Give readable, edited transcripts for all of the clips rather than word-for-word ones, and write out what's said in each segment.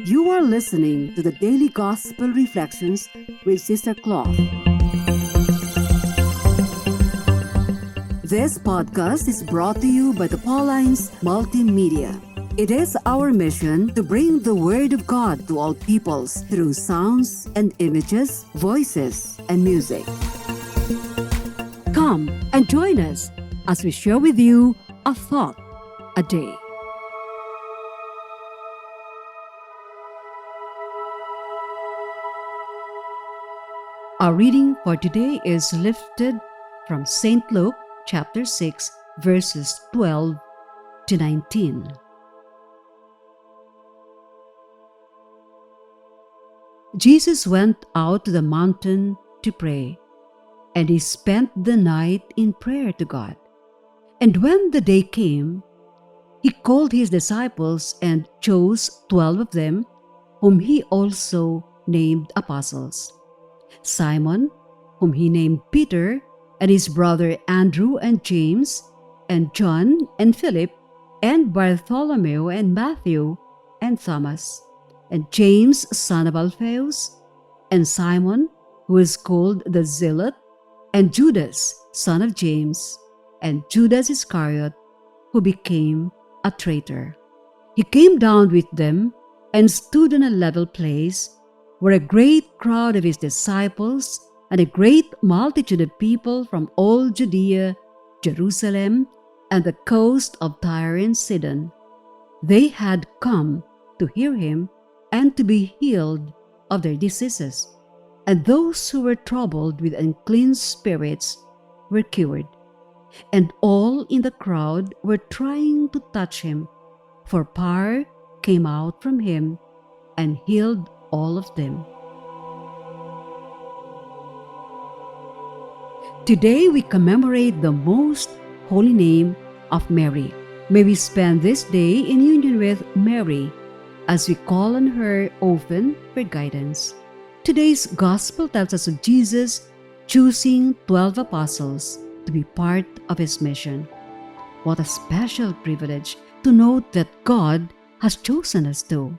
You are listening to the Daily Gospel Reflections with Sister Cloth. This podcast is brought to you by the Paulines Multimedia. It is our mission to bring the Word of God to all peoples through sounds and images, voices, and music. Come and join us as we share with you a thought a day. Our reading for today is lifted from St. Luke chapter 6, verses 12 to 19. Jesus went out to the mountain to pray, and he spent the night in prayer to God. And when the day came, he called his disciples and chose 12 of them, whom he also named apostles. Simon, whom he named Peter, and his brother Andrew and James, and John and Philip, and Bartholomew and Matthew, and Thomas, and James son of Alphaeus, and Simon, who is called the Zealot, and Judas son of James, and Judas Iscariot, who became a traitor. He came down with them and stood on a level place, where a great crowd of his disciples and a great multitude of people from all Judea, Jerusalem, and the coast of Tyre and Sidon. They had come to hear him and to be healed of their diseases. And those who were troubled with unclean spirits were cured. And all in the crowd were trying to touch him, for power came out from him and healed all of them. Today we commemorate the most holy name of Mary. May we spend this day in union with Mary as we call on her often for guidance. Today's gospel tells us of Jesus choosing 12 apostles to be part of his mission. What a special privilege to note that God has chosen us too.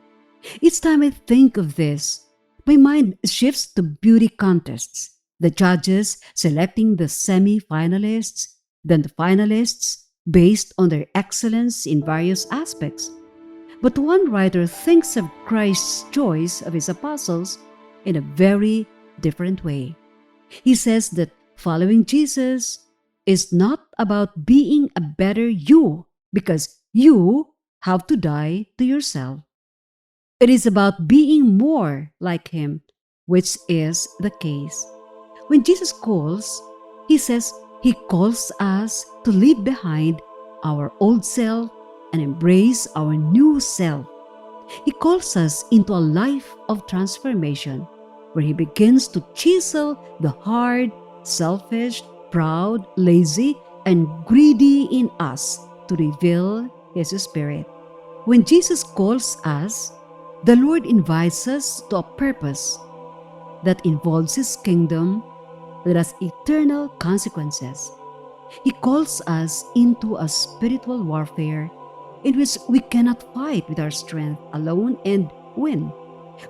Each time I think of this, my mind shifts to beauty contests, the judges selecting the semi-finalists, then the finalists based on their excellence in various aspects. But one writer thinks of Christ's choice of his apostles in a very different way. He says that following Jesus is not about being a better you because you have to die to yourself. It is about being more like him, which is the case. When Jesus calls, he says he calls us to leave behind our old self and embrace our new self. He calls us into a life of transformation where he begins to chisel the hard, selfish, proud, lazy, and greedy in us to reveal his spirit. When Jesus calls us, the Lord invites us to a purpose that involves his kingdom that has eternal consequences. He calls us into a spiritual warfare in which we cannot fight with our strength alone and win.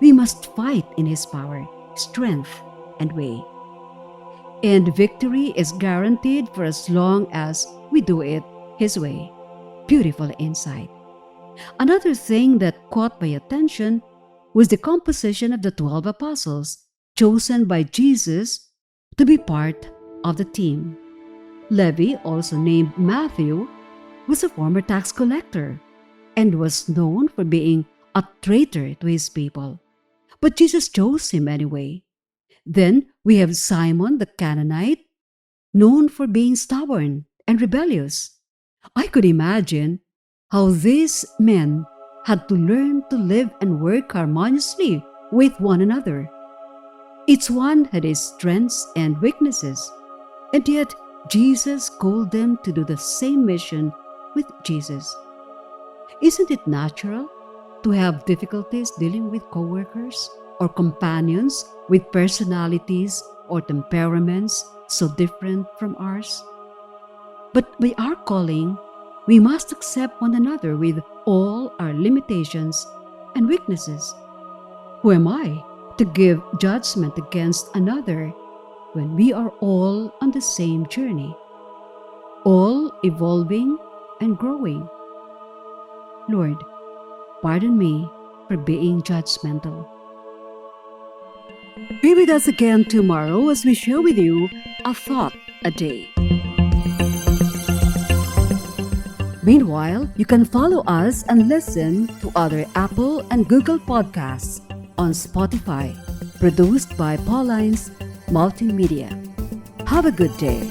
We must fight in his power, strength, and way. And victory is guaranteed for as long as we do it his way. Beautiful insight. Another thing that caught my attention was the composition of the 12 apostles chosen by Jesus to be part of the team. Levi, also named Matthew, was a former tax collector and was known for being a traitor to his people. But Jesus chose him anyway. Then we have Simon the Canaanite, known for being stubborn and rebellious. I could imagine how these men had to learn to live and work harmoniously with one another. Each one had his strengths and weaknesses, and yet Jesus called them to do the same mission with Jesus. Isn't it natural to have difficulties dealing with coworkers or companions with personalities or temperaments so different from ours? But by our calling, we must accept one another with all our limitations and weaknesses. Who am I to give judgment against another when we are all on the same journey, all evolving and growing? Lord, pardon me for being judgmental. Be with us again tomorrow as we share with you a thought a day. Meanwhile, you can follow us and listen to other Apple and Google podcasts on Spotify, produced by Paulines Multimedia. Have a good day.